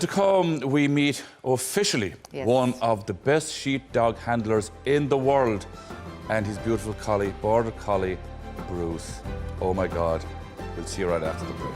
to come, we meet officially one of the best sheepdog handlers in the world and his beautiful collie, border collie, Bruce. Oh my God. We'll see you right after the break.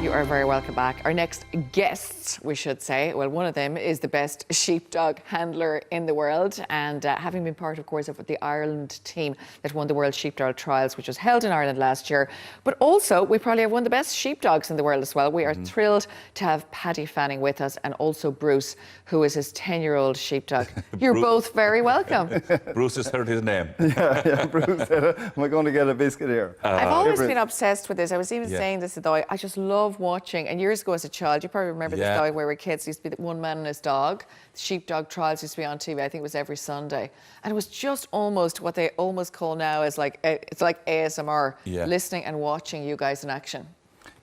You are very welcome back. Our next guests, we should say, well, one of them is the best sheepdog handler in the world, and having been part, of course, of the Ireland team that won the World Sheepdog Trials, which was held in Ireland last year. But also, we probably have one of the best sheepdogs in the world as well. We are thrilled to have Paddy Fanning with us, and also Bruce, who is his 10-year-old sheepdog. You're both very welcome. Bruce has heard his name. Yeah, Bruce said, am I going to get a biscuit here? I've always been obsessed with this. I was even saying this to Dáithi. I just love watching, and years ago as a child, you probably remember this, Dáithi, where we were kids, used to be one man and his dog. The Sheepdog Trials used to be on TV, I think it was every Sunday. And it was just almost what they almost call now as like, it's like ASMR, listening and watching you guys in action.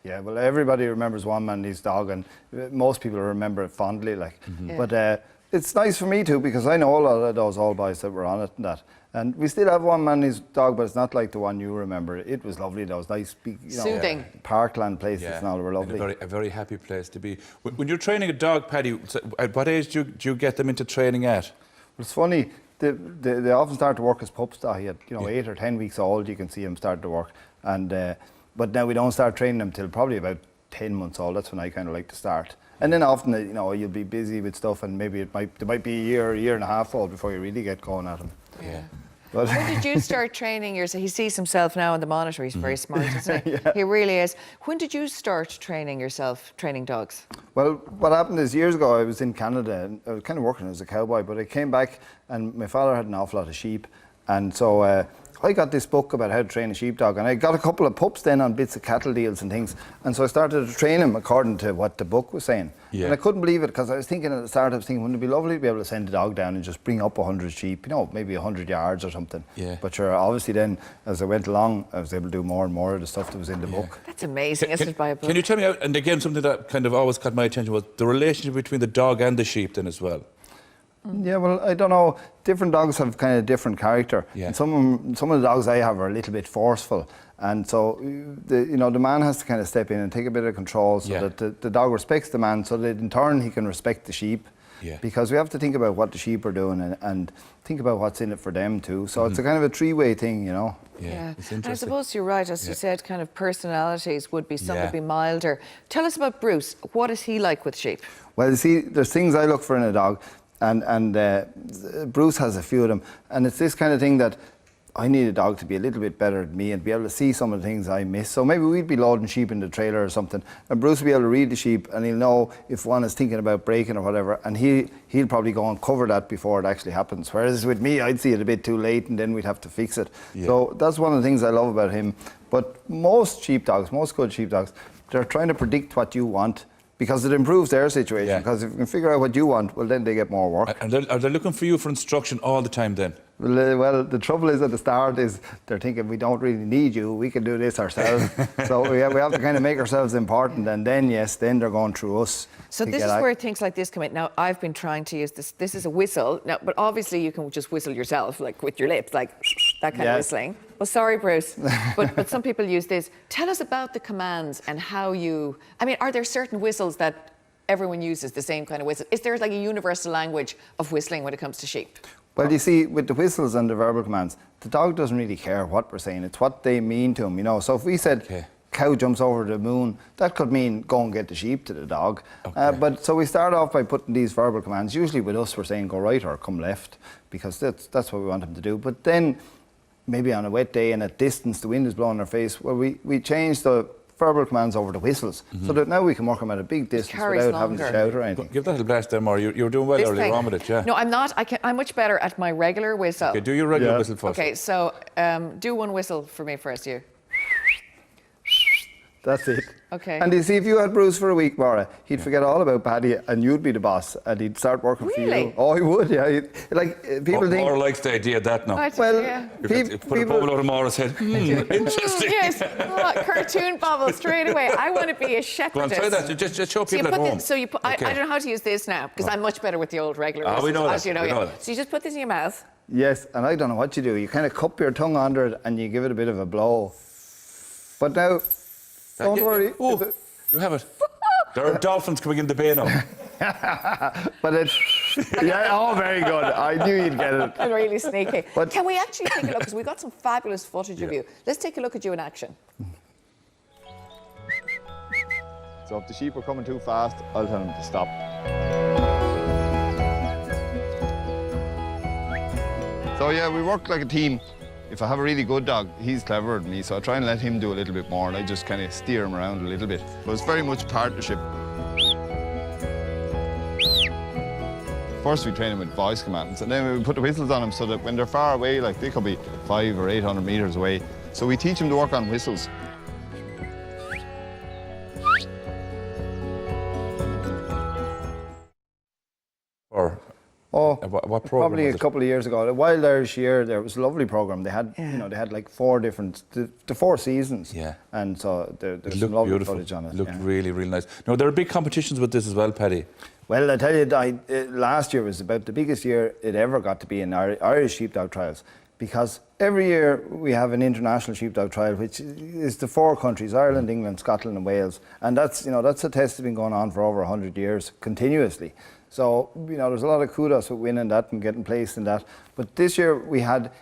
Yeah, well, everybody remembers one man and his dog, and most people remember it fondly, like. But it's nice for me too, because I know a lot of those old boys that were on it and that. And we still have one man and his dog, but it's not like the one you remember. It was lovely, those nice, big, you know, soothing parkland places and all were lovely. And a very happy place to be. When you're training a dog, Paddy, at what age do you get them into training at? Well, it's funny, they often start to work as pups, Dáithi, at 8 or 10 weeks old, you can see them start to work. And but now we don't start training them till probably about 10 months old. That's when I kind of like to start. And then often, you'll be busy with stuff, and maybe they might be a year and a half old before you really get going at them. Yeah. But when did you start training yourself? He sees himself now on the monitor. He's very smart, isn't he? He really is. When did you start training yourself, training dogs? Well, what happened is years ago I was in Canada and I was kind of working as a cowboy, but I came back and my father had an awful lot of sheep, and so I got this book about how to train a sheepdog, and I got a couple of pups then on bits of cattle deals and things, and so I started to train him according to what the book was saying. And I couldn't believe it, because I was thinking at the start, wouldn't it be lovely to be able to send a dog down and just bring up 100 sheep, maybe 100 yards or something. But sure, obviously then, as I went along, I was able to do more and more of the stuff that was in the book. That's amazing, isn't it, by a book? Can you tell me, and again, something that kind of always caught my attention was the relationship between the dog and the sheep then as well. Yeah, well, I don't know. Different dogs have kind of different character. And some of the dogs I have are a little bit forceful, and so the man has to kind of step in and take a bit of control so that the dog respects the man, so that in turn he can respect the sheep. Because we have to think about what the sheep are doing and think about what's in it for them too. So it's a kind of a three-way thing, Yeah, it's interesting. and I suppose you're right, as you said, kind of personalities would be, some would be milder. Tell us about Bruce. What is he like with sheep? Well, you see, there's things I look for in a dog. And Bruce has a few of them, and it's this kind of thing that I need a dog to be a little bit better than me and be able to see some of the things I miss. So maybe we'd be loading sheep in the trailer or something, and Bruce will be able to read the sheep, and he'll know if one is thinking about breaking or whatever, and he'll probably go and cover that before it actually happens. Whereas with me, I'd see it a bit too late, and then we'd have to fix it. So that's one of the things I love about him. But most sheepdogs, most good sheepdogs, they're trying to predict what you want, because it improves their situation. Because if you can figure out what you want, well, then they get more work. And are they looking for you for instruction all the time then? Well, the trouble is at the start is they're thinking we don't really need you, we can do this ourselves. So we have to kind of make ourselves important, and then then they're going through us. So this is where things like this come in. Now, I've been trying to use this. This is a whistle. Now, but obviously you can just whistle yourself, like with your lips, like that kind of whistling. Well, sorry, Bruce, but some people use this. Tell us about the commands and how you, are there certain whistles that everyone uses, the same kind of whistle? Is there like a universal language of whistling when it comes to sheep? Well, you see, with the whistles and the verbal commands, the dog doesn't really care what we're saying. It's what they mean to him, So if we said, cow jumps over the moon, that could mean go and get the sheep to the dog. But so we start off by putting these verbal commands. Usually with us, we're saying go right or come left, because that's what we want them to do. But then, maybe on a wet day and at distance, the wind is blowing in our face, well, we change the verbal commands over to whistles, so that now we can work them at a big distance without having to shout or anything. Give that a little blast there, Maura. You were doing well earlier on with it, No, I'm not. I'm much better at my regular whistle. Okay, do your regular whistle first. Okay, so do one whistle for me first, you. That's it. Okay. And you see, if you had Bruce for a week, Maura, he'd forget all about Paddy, and you'd be the boss, and he'd start working for you. Oh, he would, yeah. People think... Maura likes the idea of that now. Well, put a bubble out of Maura's head. Interesting. Yes, cartoon bubble straight away. I want to be a shepherdess. Go on, try that. Just show people at home. I don't know how to use this now, because I'm much better with the old regular whistles, we know that. as you know. So you just put this in your mouth. Yes, and I don't know what you do. You kind of cup your tongue under it, and you give it a bit of a blow. But now... Don't worry. You have it. There are dolphins coming in the bay now. But it's, yeah, oh, very good. I knew you'd get it. And really sneaky. But- Can we actually take a look? Because we've got some fabulous footage of you. Let's take a look at you in action. So if the sheep are coming too fast, I'll tell them to stop. So yeah, we work like a team. If I have a really good dog, he's cleverer than me, so I try and let him do a little bit more, and I just kind of steer him around a little bit. But it's very much partnership. First we train them with voice commands, and then we put the whistles on them so that when they're far away, like they could be 500 or 800 meters away, so we teach them to work on whistles. Or Oh, what program probably was a it? couple of years ago. The Wild Irish Year, there was a lovely program. They had, you know, they had like 4 different, the 4 seasons. Yeah. And so there's It some looked lovely beautiful. footage on it. It looked yeah. really, really nice. No, there are big competitions with this as well, Paddy. Well, I tell you, last year was about the biggest year it ever got to be in Irish Sheepdog Trials, because every year we have an international sheepdog trial, which is the 4 countries, Ireland, England, Scotland and Wales. And that's, you know, that's a test that's been going on for over 100 years continuously. So, you know, there's a lot of kudos with winning that and getting placed in that. But this year we had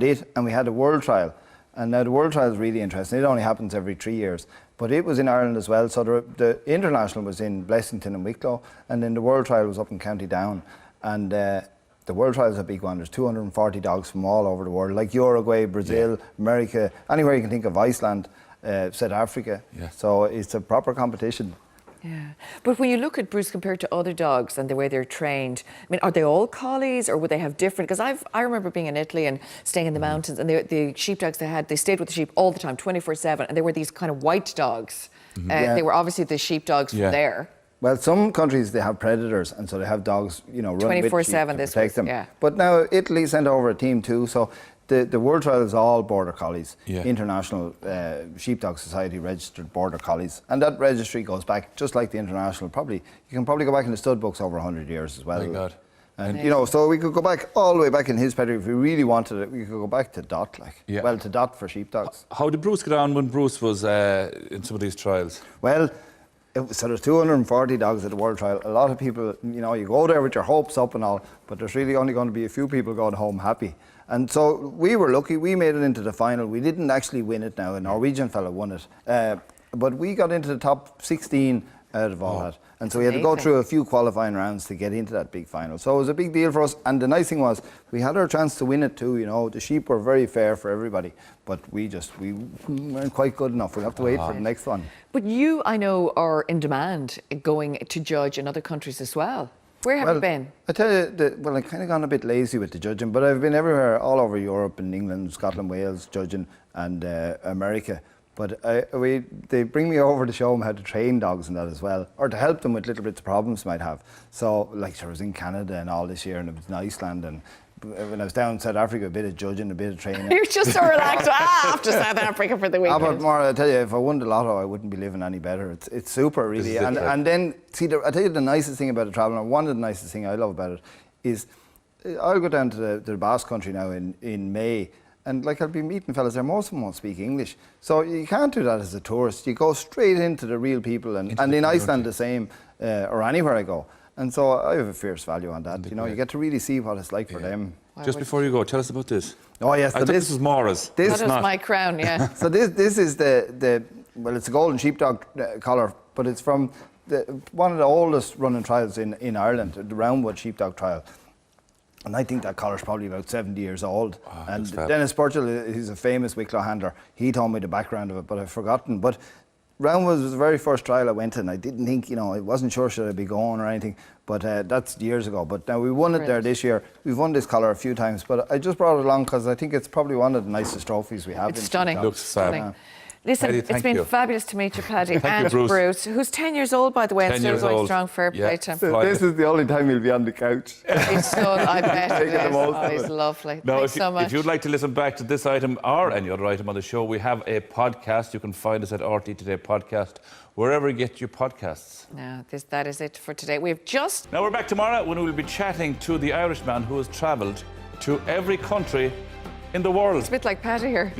it, and we had a world trial. And now the world trial is really interesting. It only happens every 3 years. But it was in Ireland as well. So the international was in Blessington and Wicklow, and then the world trial was up in County Down. And the world trial is a big one. There's 240 dogs from all over the world, like Uruguay, Brazil, America, anywhere you can think of, Iceland, South Africa. Yeah. So it's a proper competition. Yeah. But when you look at Bruce compared to other dogs and the way they're trained, I mean, are they all collies or would they have different? Because I remember being in Italy and staying in the mountains, and the sheepdogs they stayed with the sheep all the time, 24/7, and they were these kind of white dogs. Yeah. They were obviously the sheepdogs from there. Well, some countries, they have predators, and so they have dogs, you know, run with sheep 24/7 to this protect was, them. yeah. But now Italy sent over a team too, so the World Trial is all Border Collies, Yeah. International Sheepdog Society registered Border Collies, and that registry goes back just like the International. You can probably go back in the stud books over 100 years as well. My God. And you know, so we could go back all the way back in his pedigree if we really wanted it. We could go back to Dot, like, Yeah. well, to Dot for sheepdogs. How did Bruce get on when Bruce was in some of these trials? Well, so there's 240 dogs at the World Trial. A lot of people, you know, you go there with your hopes up and all, but there's really only going to be a few people going home happy. And so we were lucky. We made it into the final. We didn't actually win it now. A Norwegian fella won it. But we got into the top 16 out of all that. And so we had to go Amazing. through a few qualifying rounds to get into that big final. So it was a big deal for us. And the nice thing was, we had our chance to win it too. You know, the sheep were very fair for everybody. But we weren't quite good enough. We'll have to wait for the next one. But you, I know, are in demand going to judge in other countries as well. Where have you been? I tell you, well, I've kind of gone a bit lazy with the judging, but I've been everywhere, all over Europe and England, Scotland, Wales, judging, and America. But they bring me over to show them how to train dogs and that as well, or to help them with little bits of problems they might have. So, like, I was in Canada and all this year, and it was in Iceland, and when I was down in South Africa, a bit of judging, a bit of training. You're just so relaxed after South Africa for the weekend. But Maura, I tell you, if I won the lotto, I wouldn't be living any better. It's super, really. This is it, like- And then, see, I tell you the nicest thing about the travel, and one of the nicest things I love about it, is I'll go down to the Basque Country now in May, and like I'll be meeting fellas there, most of them won't speak English. So you can't do that as a tourist. You go straight into the real people, and in Iceland the same, or anywhere I go. And so I have a fierce value on that. You know, you get to really see what it's like for them. Just before you go, tell us about this. Oh yes, I thought this was Maura's. That is my crown, yeah. So this is well, it's a golden sheepdog collar, but it's from one of the oldest running trials in Ireland, the Roundwood Sheepdog Trial. And I think that collar's probably about 70 years old. Oh, and that's fab. Dennis Burchell, he's a famous Wicklow handler. He told me the background of it, but I've forgotten. But Roundwood was the very first trial I went to, and I didn't think, you know, I wasn't sure should I be going or anything. But that's years ago. But now we won it there this year. We've won this collar a few times, but I just brought it along because I think it's probably one of the nicest trophies we have. It's in stunning. sheepdogs. Looks fab. Stunning. Listen, Paddy, it's thank been you. fabulous to meet you, Paddy, Thank you, and Bruce. who's 10 years old, by the way, and 10 still years going old. strong. Fair Yeah. play to him. So This is the only time he'll be on the couch. He's so, I bet it Taking the is. most Oh, of he's it. lovely. Now, Thanks so much. if you'd like to listen back to this item or any other item on the show, we have a podcast. You can find us at RTE Today Podcast, wherever you get your podcasts. No, that is it for today. We've just Now we're back tomorrow when we will be chatting to the Irishman who has travelled to every country in the world. It's a bit like Paddy here.